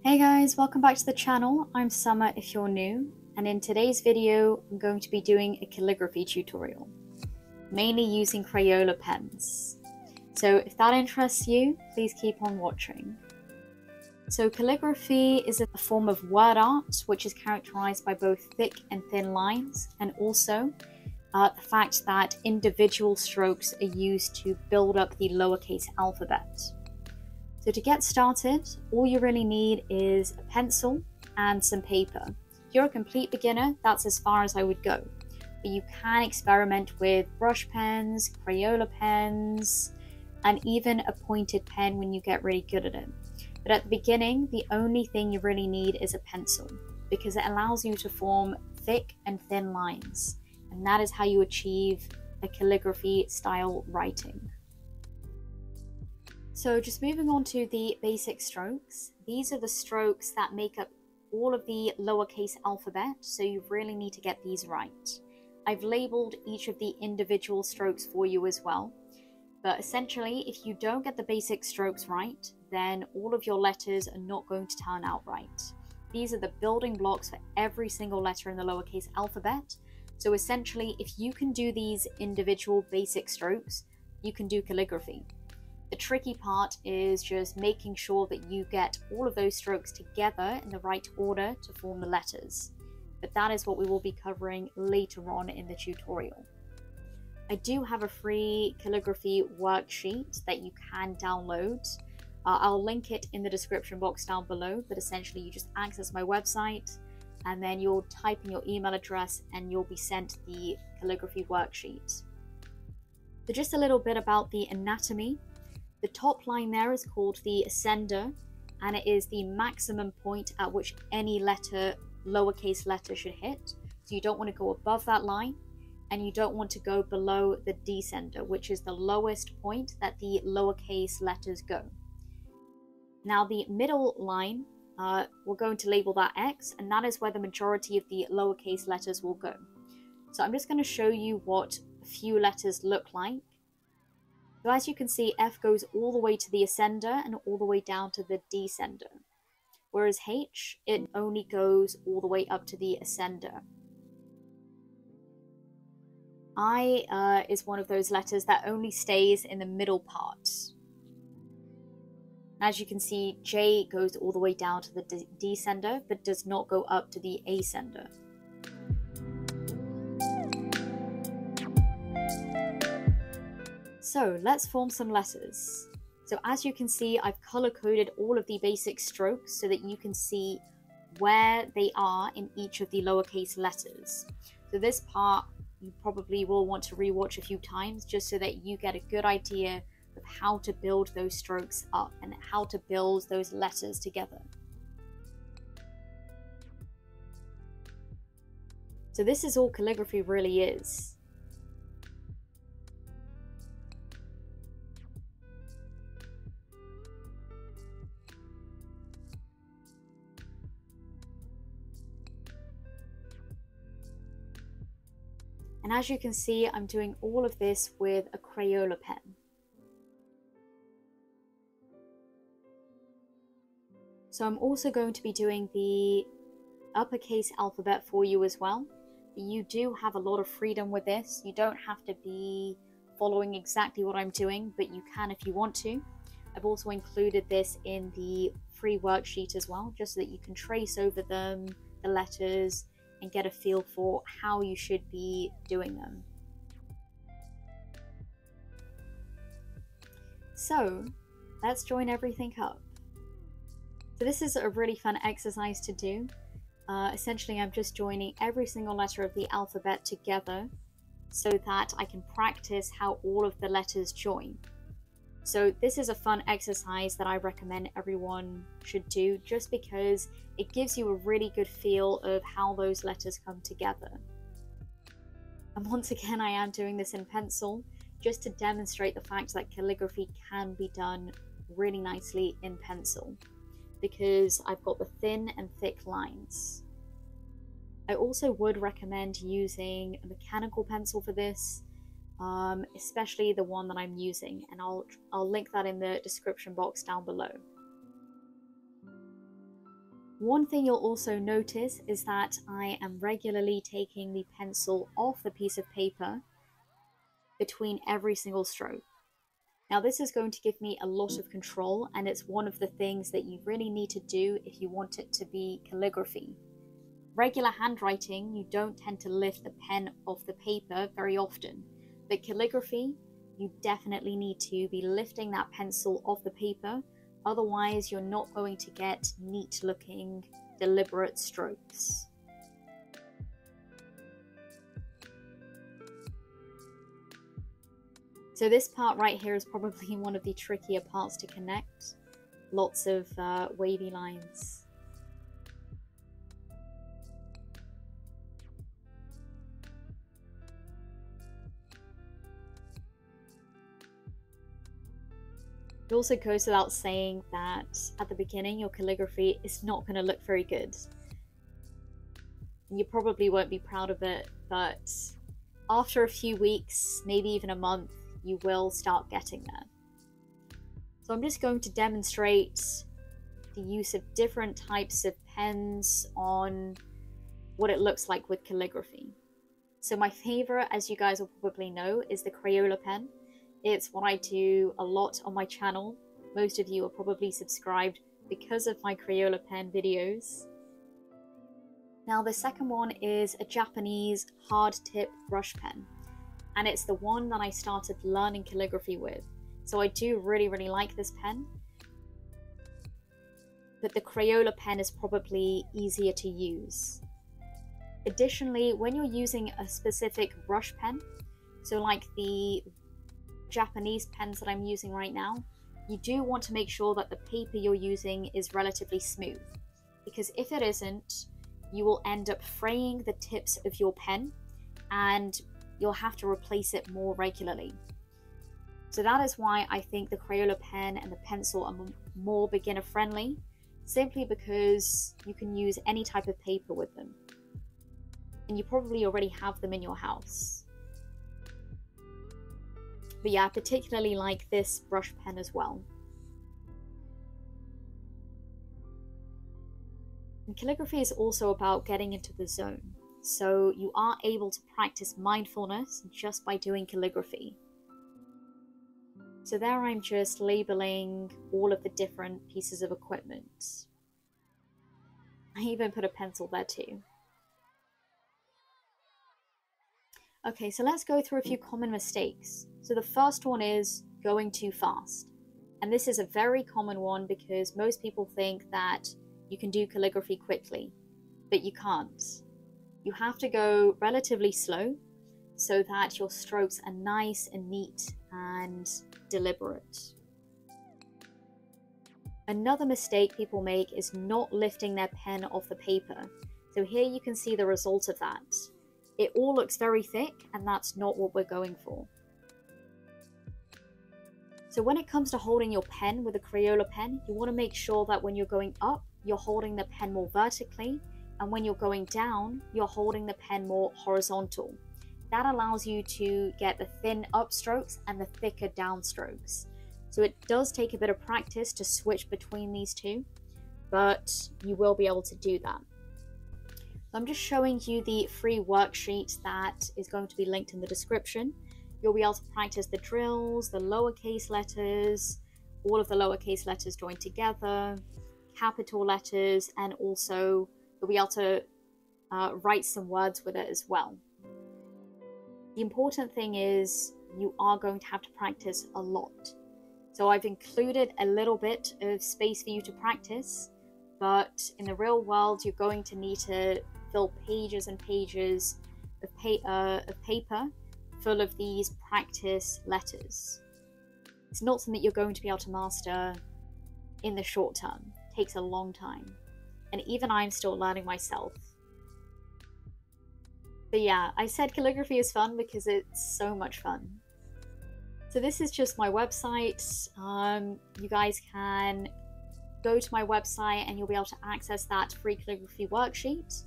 Hey guys, welcome back to the channel. I'm Summer if you're new, and in today's video I'm going to be doing a calligraphy tutorial, mainly using crayola pens. So if that interests you, please keep on watching. So calligraphy is a form of word art which is characterized by both thick and thin lines, and also the fact that individual strokes are used to build up the lowercase alphabet. So to get started, all you really need is a pencil and some paper. If you're a complete beginner, that's as far as I would go. But you can experiment with brush pens, crayola pens, and even a pointed pen when you get really good at it. But at the beginning, the only thing you really need is a pencil, because it allows you to form thick and thin lines. And that is how you achieve a calligraphy style writing. So just moving on to the basic strokes. These are the strokes that make up all of the lowercase alphabet, so you really need to get these right. I've labeled each of the individual strokes for you as well, but essentially if you don't get the basic strokes right, then all of your letters are not going to turn out right. These are the building blocks for every single letter in the lowercase alphabet, so essentially if you can do these individual basic strokes, you can do calligraphy. The tricky part is just making sure that you get all of those strokes together in the right order to form the letters. But that is what we will be covering later on in the tutorial. I do have a free calligraphy worksheet that you can download. I'll link it in the description box down below, but essentially you just access my website and then you'll type in your email address and you'll be sent the calligraphy worksheet. So just a little bit about the anatomy. The top line there is called the ascender, and it is the maximum point at which any letter, lowercase letter, should hit. So you don't want to go above that line, and you don't want to go below the descender, which is the lowest point that the lowercase letters go. Now the middle line, we're going to label that X, and that is where the majority of the lowercase letters will go. So I'm just going to show you what a few letters look like. So as you can see, F goes all the way to the ascender and all the way down to the descender. Whereas H, it only goes all the way up to the ascender. I is one of those letters that only stays in the middle part. As you can see, J goes all the way down to the descender, but does not go up to the ascender. So let's form some letters. So as you can see, I've color coded all of the basic strokes so that you can see where they are in each of the lowercase letters. So this part you probably will want to rewatch a few times just so that you get a good idea of how to build those strokes up and how to build those letters together. So this is all calligraphy really is. And as you can see, I'm doing all of this with a crayola pen. So I'm also going to be doing the uppercase alphabet for you as well. You do have a lot of freedom with this. You don't have to be following exactly what I'm doing, but you can if you want to. I've also included this in the free worksheet as well, just so that you can trace over them, the letters, and get a feel for how you should be doing them. So let's join everything up. So this is a really fun exercise to do. Essentially, I'm just joining every single letter of the alphabet together so that I can practice how all of the letters join. So this is a fun exercise that I recommend everyone should do, just because it gives you a really good feel of how those letters come together. And once again, I am doing this in pencil just to demonstrate the fact that calligraphy can be done really nicely in pencil, because I've got the thin and thick lines. I also would recommend using a mechanical pencil for this, especially the one that I'm using, and I'll link that in the description box down below. One thing you'll also notice is that I am regularly taking the pencil off the piece of paper between every single stroke. Now this is going to give me a lot of control, and it's one of the things that you really need to do if you want it to be calligraphy. Regular handwriting, you don't tend to lift the pen off the paper very often, but calligraphy, you definitely need to be lifting that pencil off the paper, otherwise you're not going to get neat looking, deliberate strokes. So this part right here is probably one of the trickier parts to connect. Lots of wavy lines. It also goes without saying that at the beginning your calligraphy is not going to look very good. You probably won't be proud of it, but after a few weeks, maybe even a month, you will start getting there. So I'm just going to demonstrate the use of different types of pens on what it looks like with calligraphy. So my favorite, as you guys will probably know, is the Crayola pen. It's what I do a lot on my channel. Most of you are probably subscribed because of my Crayola pen videos. Now the second one is a Japanese hard tip brush pen, and it's the one that I started learning calligraphy with. So I do really like this pen, but the Crayola pen is probably easier to use. Additionally, when you're using a specific brush pen, so like the Japanese pens that I'm using right now, you do want to make sure that the paper you're using is relatively smooth, because if it isn't, you will end up fraying the tips of your pen and you'll have to replace it more regularly. So that is why I think the Crayola pen and the pencil are more beginner friendly, simply because you can use any type of paper with them. And you probably already have them in your house. But yeah, I particularly like this brush pen as well. And calligraphy is also about getting into the zone. So you are able to practice mindfulness just by doing calligraphy. So there I'm just labeling all of the different pieces of equipment. I even put a pencil there too. Okay, so let's go through a few common mistakes. So the first one is going too fast. And this is a very common one because most people think that you can do calligraphy quickly, but you can't. You have to go relatively slow so that your strokes are nice and neat and deliberate. Another mistake people make is not lifting their pen off the paper. So here you can see the result of that. It all looks very thick, and that's not what we're going for. So when it comes to holding your pen with a Crayola pen, you want to make sure that when you're going up, you're holding the pen more vertically, and when you're going down, you're holding the pen more horizontal. That allows you to get the thin upstrokes and the thicker downstrokes. So it does take a bit of practice to switch between these two, but you will be able to do that. I'm just showing you the free worksheet that is going to be linked in the description. You'll be able to practice the drills, the lowercase letters, all of the lowercase letters joined together, capital letters, and also you'll be able to write some words with it as well. The important thing is you are going to have to practice a lot. So I've included a little bit of space for you to practice, but in the real world, you're going to need to fill pages and pages of paper full of these practice letters. It's not something you're going to be able to master in the short term. It takes a long time. And even I'm still learning myself. But yeah, I said calligraphy is fun because it's so much fun. So this is just my website. You guys can go to my website and you'll be able to access that free calligraphy worksheet.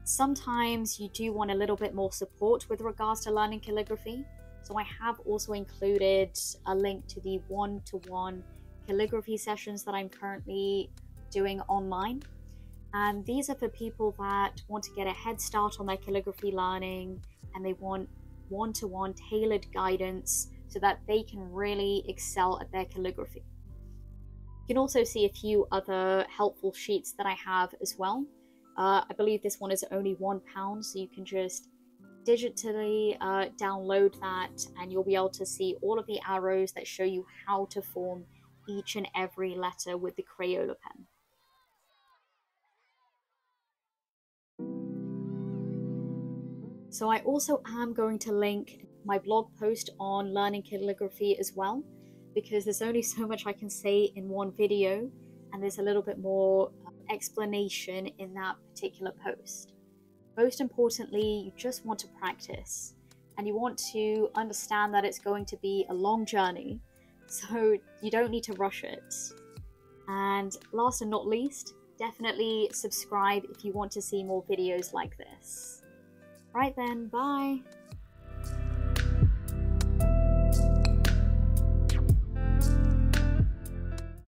Sometimes you do want a little bit more support with regards to learning calligraphy. So I have also included a link to the one-to-one calligraphy sessions that I'm currently doing online. And these are for people that want to get a head start on their calligraphy learning, and they want one-to-one tailored guidance so that they can really excel at their calligraphy. You can also see a few other helpful sheets that I have as well. I believe this one is only £1, so you can just digitally download that, and you'll be able to see all of the arrows that show you how to form each and every letter with the crayola pen. So I also am going to link my blog post on learning calligraphy as well, because there's only so much I can say in one video, and there's a little bit more explanation in that particular post. Most importantly, you just want to practice, and you want to understand that it's going to be a long journey, so you don't need to rush it. And last and not least, definitely subscribe if you want to see more videos like this. Right then, bye!